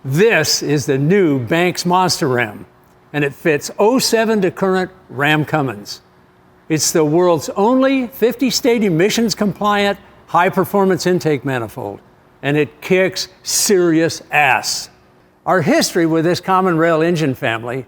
This is the new Banks Monster Ram, and it fits 07 to current Ram Cummins. It's the world's only 50-state emissions-compliant, high-performance intake manifold, and it kicks serious ass. Our history with this common rail engine family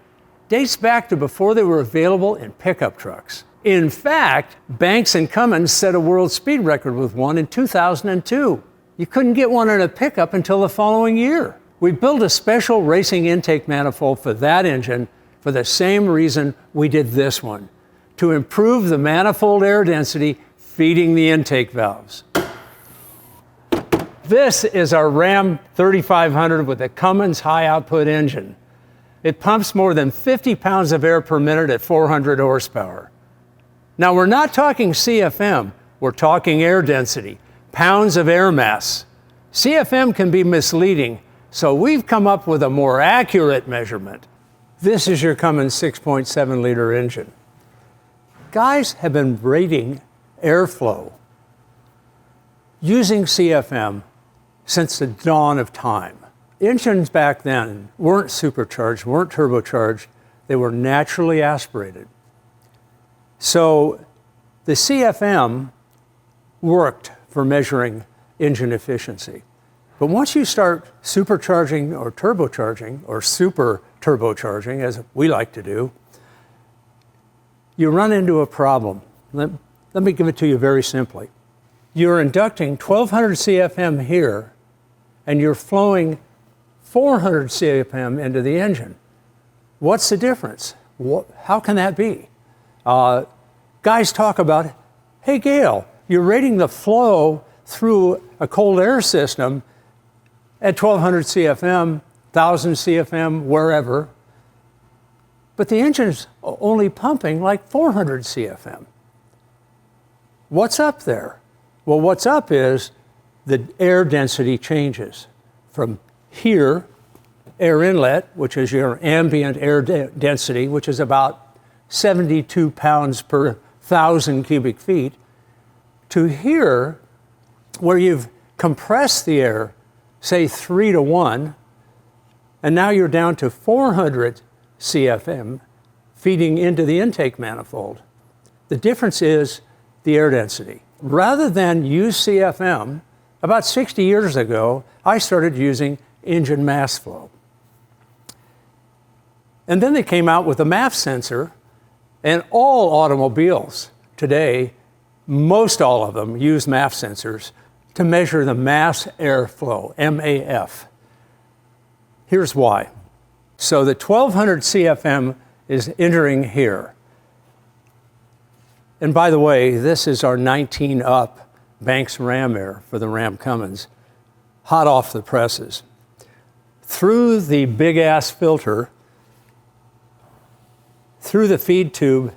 dates back to before they were available in pickup trucks. In fact, Banks and Cummins set a world speed record with one in 2002. You couldn't get one in a pickup until the following year. We built a special racing intake manifold for that engine for the same reason we did this one, to improve the manifold air density feeding the intake valves. This is our Ram 3500 with a Cummins high output engine. It pumps more than 50 pounds of air per minute at 400 horsepower. Now, we're not talking CFM, we're talking air density, pounds of air mass. CFM can be misleading, so we've come up with a more accurate measurement. This is your Cummins 6.7 liter engine. Guys have been rating airflow using CFM since the dawn of time. Engines back then weren't supercharged, weren't turbocharged, they were naturally aspirated. So the CFM worked for measuring engine efficiency. But once you start supercharging or turbocharging, or super turbocharging, as we like to do, you run into a problem. Let me give it to you very simply. You're inducting 1200 CFM here, and you're flowing 400 CFM into the engine. What's the difference? How can that be? Guys talk about, hey Gail, you're rating the flow through a cold air system at 1200 CFM, 1000 CFM, wherever, but the engine's only pumping like 400 CFM. What's up there? Well, what's up is the air density changes from here, air inlet, which is your ambient air density, which is about 72 pounds per 1,000 cubic feet, to here, where you've compressed the air, say 3 to 1, and now you're down to 400 CFM feeding into the intake manifold. The difference is the air density. Rather than use CFM, about 60 years ago, I started using engine mass flow. And then they came out with a MAF sensor, and all automobiles today, most all of them use MAF sensors to measure the mass airflow, MAF. Here's why. So the 1200 CFM is entering here. And by the way, this is our 19 up Banks Ram air for the Ram Cummins, hot off the presses. Through the big ass filter, through the feed tube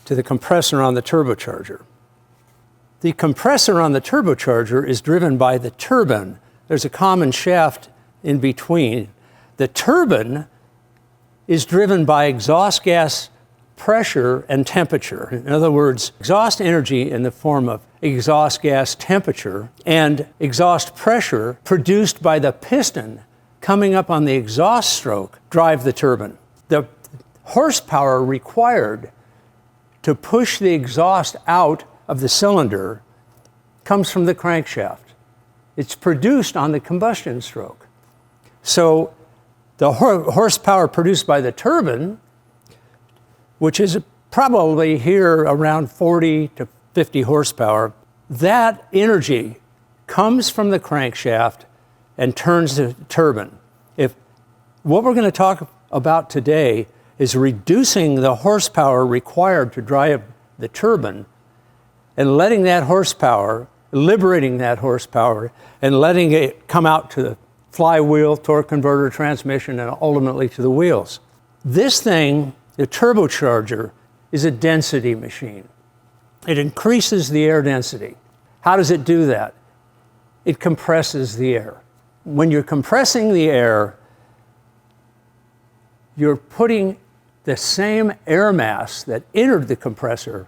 to the compressor on the turbocharger. The compressor on the turbocharger is driven by the turbine. There's a common shaft in between. The turbine is driven by exhaust gas pressure and temperature. In other words, exhaust energy in the form of exhaust gas temperature and exhaust pressure produced by the piston coming up on the exhaust stroke drive the turbine. The horsepower required to push the exhaust out of the cylinder comes from the crankshaft. It's produced on the combustion stroke. So the horsepower produced by the turbine, which is probably here around 40 to 50 horsepower, that energy comes from the crankshaft and turns the turbine. What we're going to talk about today is reducing the horsepower required to drive the turbine and letting that horsepower, liberating that horsepower, and letting it come out to the flywheel, torque converter, transmission, and ultimately to the wheels. This thing, the turbocharger, is a density machine. It increases the air density. How does it do that? It compresses the air. When you're compressing the air, you're putting the same air mass that entered the compressor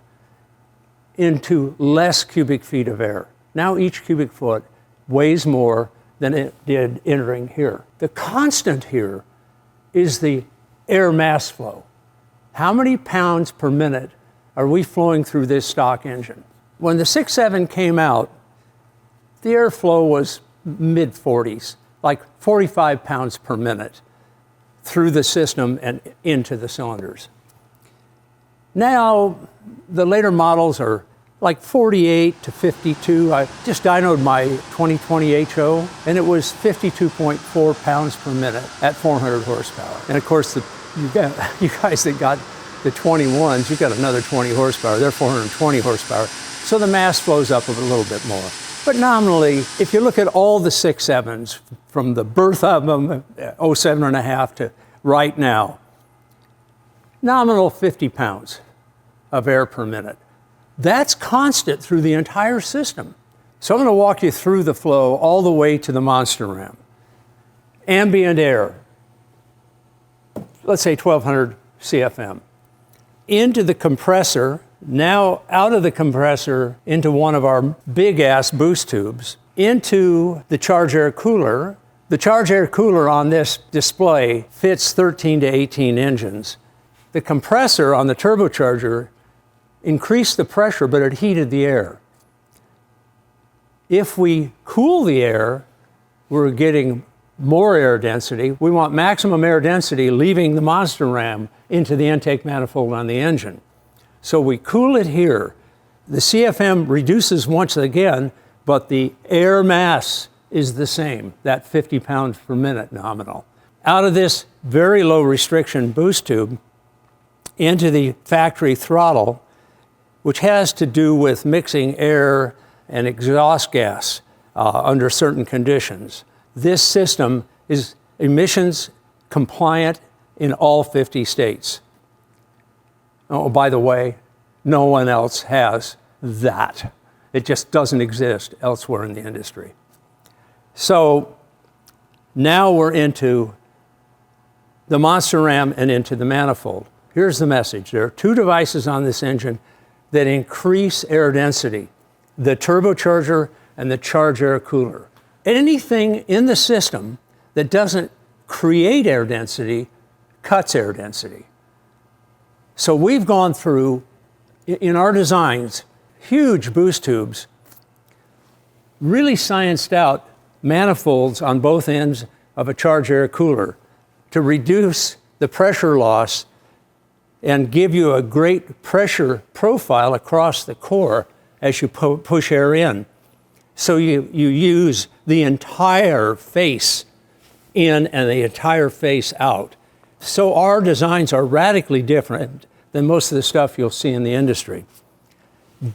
into less cubic feet of air. Now each cubic foot weighs more than it did entering here. The constant here is the air mass flow. How many pounds per minute are we flowing through this stock engine? When the 6.7 came out, the airflow was mid-40s, like 45 pounds per minute through the system and into the cylinders. Now, the later models are like 48 to 52. I just dynoed my 2020 HO, and it was 52.4 pounds per minute at 400 horsepower. And of course, you guys that got the 21s, you've got another 20 horsepower. They're 420 horsepower. So the mass flows up a little bit more. But nominally, if you look at all the 6.7s, from the birth of them, 07.5 to right now, nominal 50 pounds of air per minute. That's constant through the entire system. So I'm going to walk you through the flow all the way to the monster ram. Ambient air, let's say 1200 CFM, into the compressor, now out of the compressor into one of our big ass boost tubes, into the charge air cooler. The charge air cooler on this display fits 13 to 18 engines. The compressor on the turbocharger increased the pressure, but it heated the air. If we cool the air, we're getting more air density. We want maximum air density leaving the monster ram into the intake manifold on the engine. So we cool it here. The CFM reduces once again, but the air mass is the same, that 50 pounds per minute nominal. Out of this very low restriction boost tube into the factory throttle, which has to do with mixing air and exhaust gas under certain conditions. This system is emissions compliant in all 50 states. Oh, by the way, no one else has that. It just doesn't exist elsewhere in the industry. So now we're into the monster ram and into the manifold. Here's the message. There are two devices on this engine that increase air density, the turbocharger and the charge air cooler. Anything in the system that doesn't create air density cuts air density. So we've gone through, in our designs, huge boost tubes, really scienced out manifolds on both ends of a charge air cooler to reduce the pressure loss and give you a great pressure profile across the core as you push air in. So you use the entire face in and the entire face out. So our designs are radically different than most of the stuff you'll see in the industry.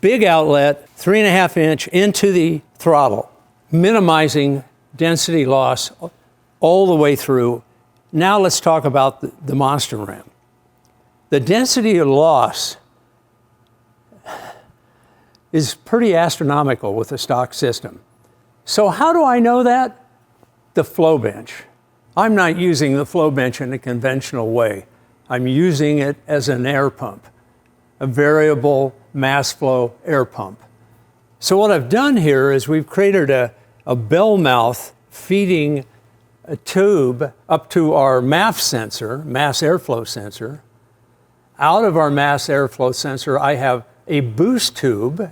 Big outlet, 3.5 inch into the throttle, minimizing density loss all the way through. Now let's talk about the monster ram. The density of loss is pretty astronomical with a stock system. So how do I know that? The flow bench. I'm not using the flow bench in a conventional way. I'm using it as an air pump, a variable mass flow air pump. So what I've done here is we've created a bell mouth feeding a tube up to our MAF sensor, mass airflow sensor. Out of our mass airflow sensor, I have a boost tube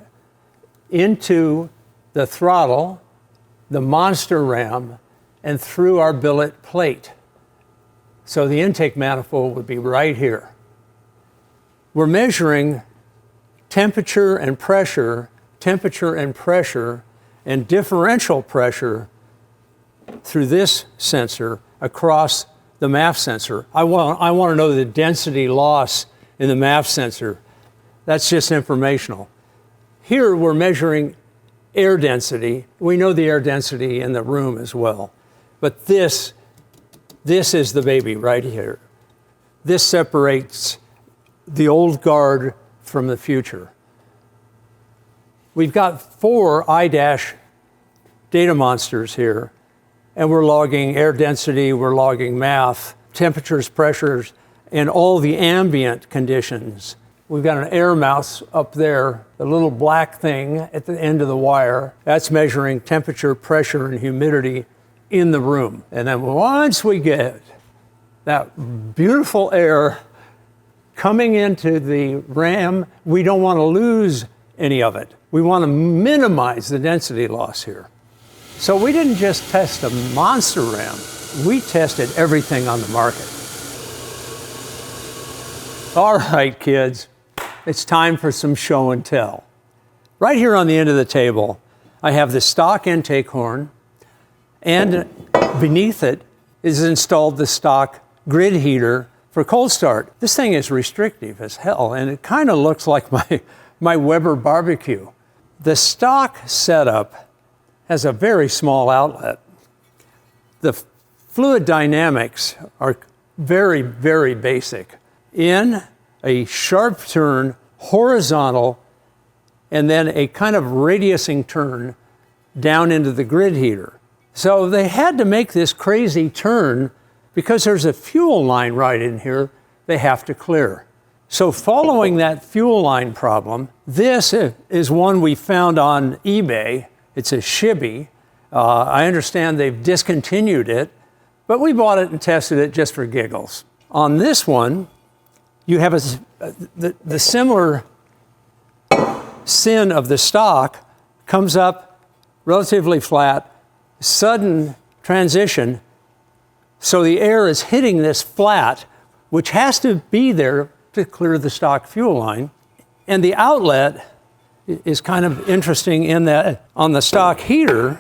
into the throttle, the monster ram, and through our billet plate. So the intake manifold would be right here. We're measuring temperature and pressure, and differential pressure through this sensor across the MAF sensor. I want to know the density loss in the MAF sensor. That's just informational. Here we're measuring air density. We know the air density in the room as well. But this is the baby right here. This separates the old guard from the future. We've got 4 iDash data monsters here, and we're logging air density, we're logging MAF, temperatures, pressures, and all the ambient conditions. We've got an air mouse up there, the little black thing at the end of the wire. That's measuring temperature, pressure, and humidity in the room. And then once we get that beautiful air coming into the ram, we don't want to lose any of it. We want to minimize the density loss here. So we didn't just test a monster ram, we tested everything on the market. All right, kids, it's time for some show and tell. Right here on the end of the table, I have the stock intake horn, and beneath it is installed the stock grid heater for cold start. This thing is restrictive as hell, and it kind of looks like my Weber barbecue. The stock setup has a very small outlet. The fluid dynamics are very, very basic. In a sharp turn, horizontal, and then a kind of radiusing turn down into the grid heater. So they had to make this crazy turn because there's a fuel line right in here they have to clear. So following that fuel line problem, this is one we found on eBay. It's a shibby. I understand they've discontinued it, but we bought it and tested it just for giggles. On this one, you have the similar sin of the stock comes up relatively flat, sudden transition, so the air is hitting this flat, which has to be there to clear the stock fuel line. And the outlet is kind of interesting in that on the stock heater,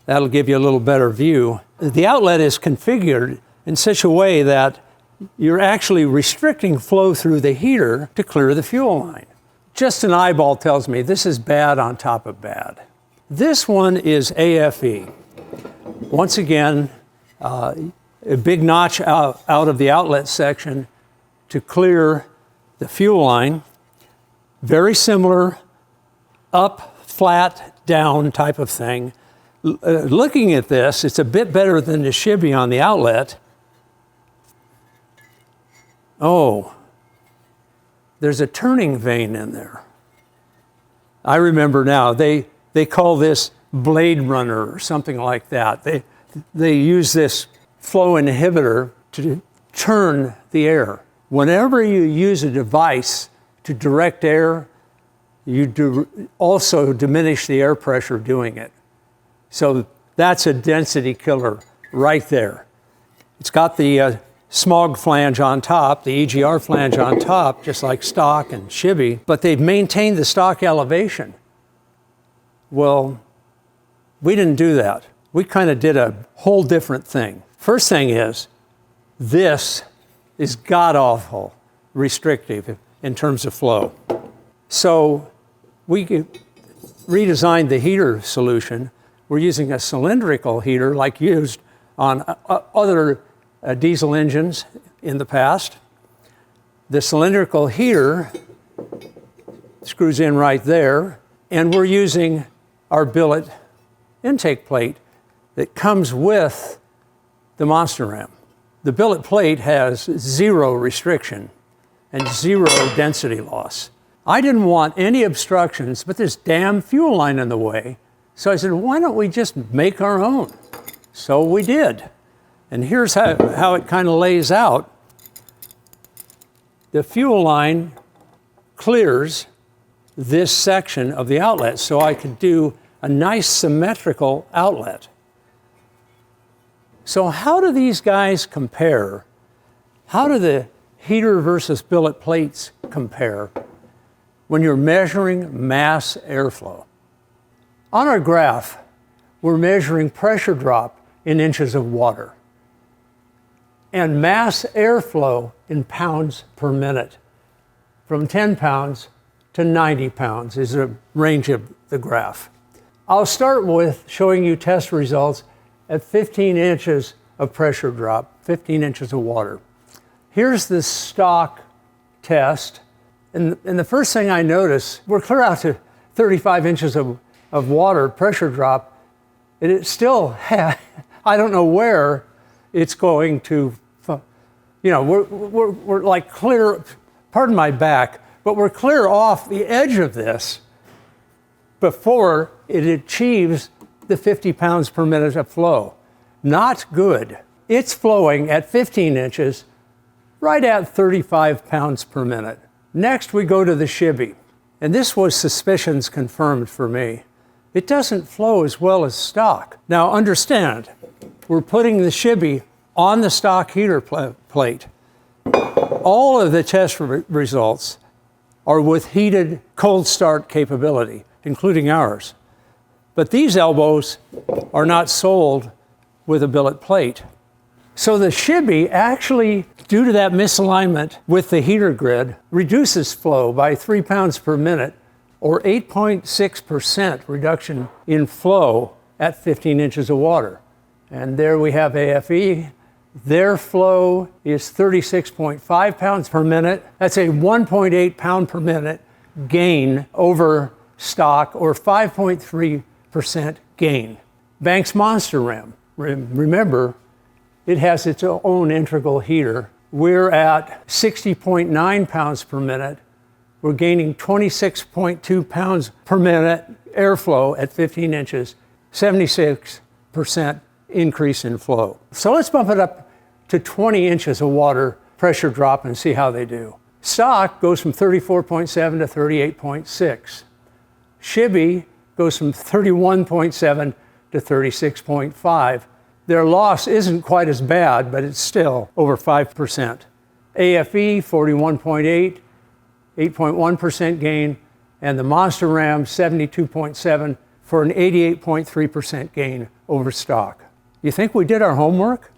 that'll give you a little better view, the outlet is configured in such a way that you're actually restricting flow through the heater to clear the fuel line. Just an eyeball tells me this is bad on top of bad. This one is AFE. Once again, a big notch out of the outlet section to clear the fuel line. Very similar, up, flat, down type of thing. Looking at this, it's a bit better than the shibby on the outlet. Oh, there's a turning vane in there. I remember now, they call this Blade Runner or something like that. They use this flow inhibitor to turn the air. Whenever you use a device to direct air, you also diminish the air pressure doing it. So that's a density killer right there. It's got the smog flange on top, the EGR flange on top, just like stock and shibby, but they've maintained the stock elevation. Well, we didn't do that. We kind of did a whole different thing. First thing is, this is god-awful restrictive in terms of flow. So we redesigned the heater solution. We're using a cylindrical heater like used on other diesel engines in the past. The cylindrical heater screws in right there, and we're using our billet intake plate that comes with the monster ram. The billet plate has zero restriction and zero density loss. I didn't want any obstructions, but this damn fuel line in the way. So I said, why don't we just make our own? So we did. And here's how it kind of lays out. The fuel line clears this section of the outlet, so I could do a nice symmetrical outlet. So how do these guys compare? How do the heater versus billet plates compare when you're measuring mass airflow? On our graph, we're measuring pressure drop in inches of water and mass airflow in pounds per minute. From 10 pounds to 90 pounds is the range of the graph. I'll start with showing you test results at 15 inches of pressure drop, 15 inches of water. Here's the stock test. And the first thing I notice, we're clear out to 35 inches of water pressure drop, and it still I don't know where it's going to, we're like clear, pardon my back, but we're clear off the edge of this before it achieves the 50 pounds per minute of flow. Not good. It's flowing at 15 inches, right at 35 pounds per minute. Next, we go to the shibby. And this was suspicions confirmed for me. It doesn't flow as well as stock. Now understand, we're putting the shibby on the stock heater plate. All of the test results are with heated cold start capability, including ours. But these elbows are not sold with a billet plate. So the shibby actually, due to that misalignment with the heater grid, reduces flow by 3 pounds per minute, or 8.6% reduction in flow at 15 inches of water. And there we have AFE. Their flow is 36.5 pounds per minute. That's a 1.8 pound per minute gain over stock, or 5.3% gain. Banks Monster Ram, remember, it has its own integral heater. We're at 60.9 pounds per minute. We're gaining 26.2 pounds per minute airflow at 15 inches, 76% increase in flow. So let's bump it up to 20 inches of water pressure drop and see how they do. Stock goes from 34.7 to 38.6. Shibby goes from 31.7 to 36.5. Their loss isn't quite as bad, but it's still over 5%. AFE, 41.8, 8.1% gain, and the Monster Ram, 72.7 for an 88.3% gain over stock. You think we did our homework?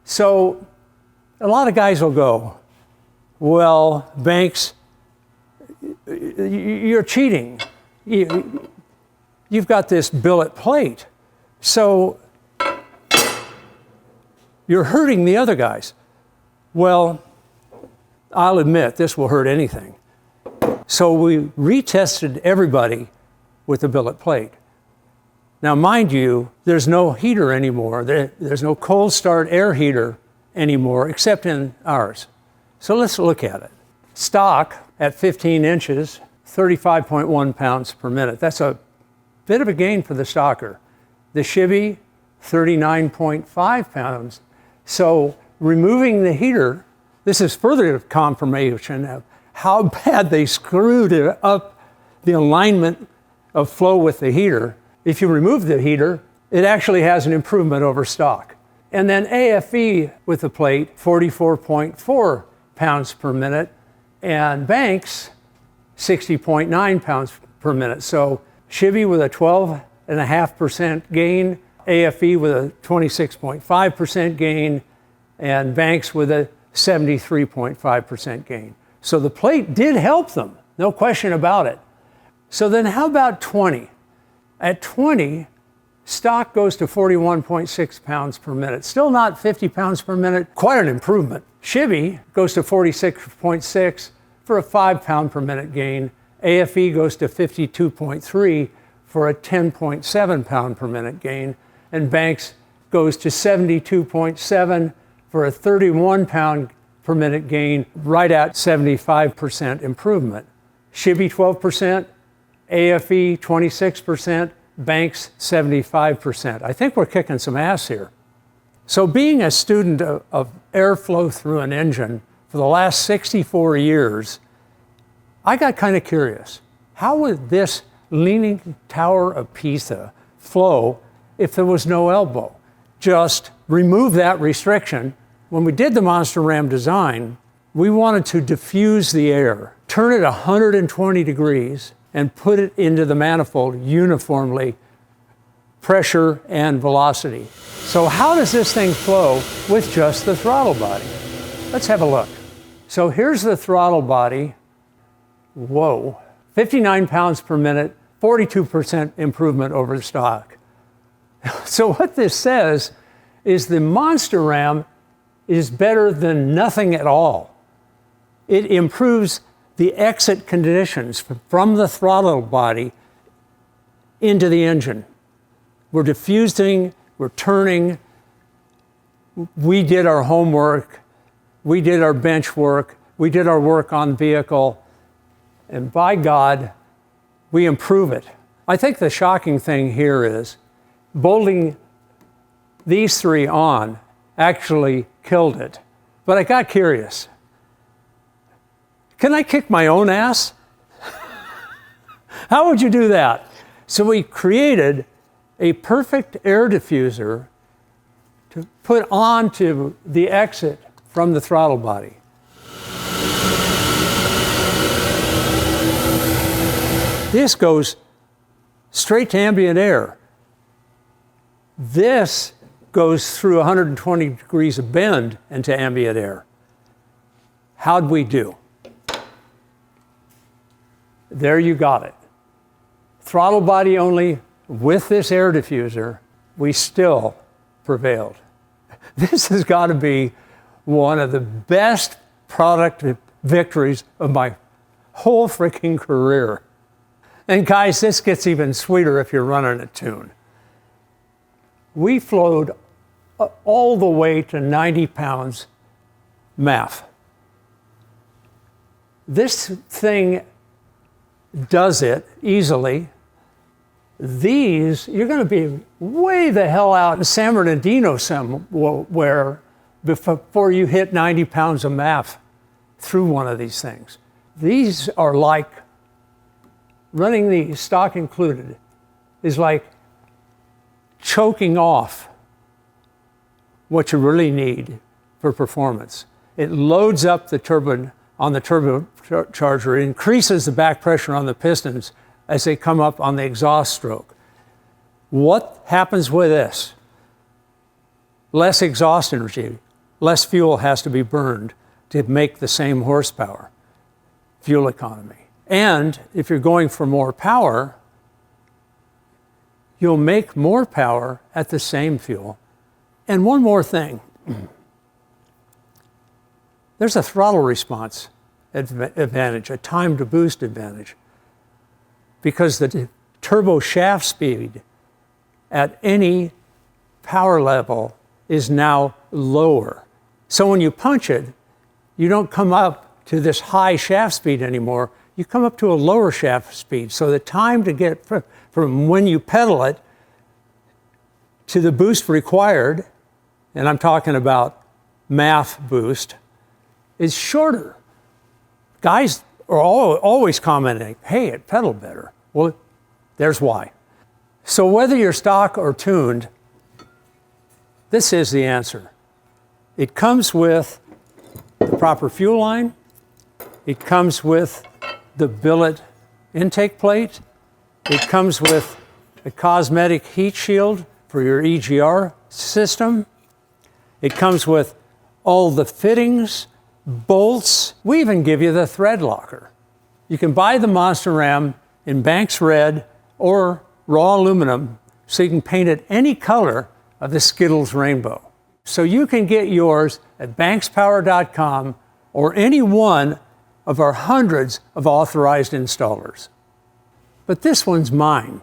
So a lot of guys will go, well, Banks, you're cheating. You've got this billet plate. So you're hurting the other guys. Well, I'll admit this will hurt anything. So we retested everybody with the billet plate. Now, mind you, there's no heater anymore. There's no cold start air heater anymore, except in ours. So let's look at it. Stock at 15 inches, 35.1 pounds per minute. That's a bit of a gain for the stocker. The shibby, 39.5 pounds. So removing the heater, this is further confirmation of how bad they screwed up the alignment of flow with the heater. If you remove the heater, it actually has an improvement over stock. And then AFE with the plate, 44.4 pounds per minute, and Banks, 60.9 pounds per minute. So shibby with a 12.5% gain, AFE with a 26.5% gain, and Banks with a 73.5% gain. So the plate did help them, no question about it. So then how about 20? At 20, stock goes to 41.6 pounds per minute. Still not 50 pounds per minute, quite an improvement. Shibby goes to 46.6 for a 5 pound per minute gain. AFE goes to 52.3 for a 10.7 pound per minute gain. And Banks goes to 72.7 for a 31 pound per minute gain, right at 75% improvement. Shibby 12%, AFE 26%, Banks 75%. I think we're kicking some ass here. So being a student of airflow through an engine for the last 64 years, I got kind of curious. How would this Leaning Tower of Pisa flow if there was no elbow? Just remove that restriction. When we did the Monster Ram design, we wanted to diffuse the air, turn it 120 degrees, and put it into the manifold uniformly, pressure and velocity. So how does this thing flow with just the throttle body? Let's have a look. So here's the throttle body. Whoa, 59 pounds per minute, 42% improvement over stock. So what this says is the Monster Ram is better than nothing at all. It improves the exit conditions from the throttle body into the engine. We're diffusing, we're turning. We did our homework, we did our bench work, we did our work on vehicle, and by God, we improve it. I think the shocking thing here is bolting these three on actually killed it. But I got curious. Can I kick my own ass? How would you do that? So we created a perfect air diffuser to put onto the exit from the throttle body. This goes straight to ambient air. This goes through 120 degrees of bend into ambient air. How'd we do? There you got it. Throttle body only with this air diffuser, we still prevailed. This has got to be one of the best product victories of my whole freaking career. And guys, this gets even sweeter if you're running a tune. We flowed all the way to 90 pounds MAF. This thing does it easily. These, you're going to be way the hell out in San Bernardino somewhere before you hit 90 pounds of MAF through one of these things. These are like, running the stock included is like choking off what you really need for performance. It loads up the turbine on the turbocharger, increases the back pressure on the pistons as they come up on the exhaust stroke. What happens with this? Less exhaust energy, less fuel has to be burned to make the same horsepower, fuel economy. And if you're going for more power, you'll make more power at the same fuel. And one more thing. There's a throttle response advantage, a time to boost advantage, because the turbo shaft speed at any power level is now lower. So when you punch it, you don't come up to this high shaft speed anymore. You come up to a lower shaft speed. So the time to get from when you pedal it to the boost required, and I'm talking about MAF boost, is shorter. Guys are always commenting, hey, it pedaled better. Well, there's why. So whether you're stock or tuned, this is the answer. It comes with the proper fuel line. It comes with the billet intake plate. It comes with a cosmetic heat shield for your EGR system. It comes with all the fittings, bolts. We even give you the thread locker. You can buy the Monster Ram in Banks Red or raw aluminum, so you can paint it any color of the Skittles rainbow. So you can get yours at bankspower.com or any one of our hundreds of authorized installers. But this one's mine.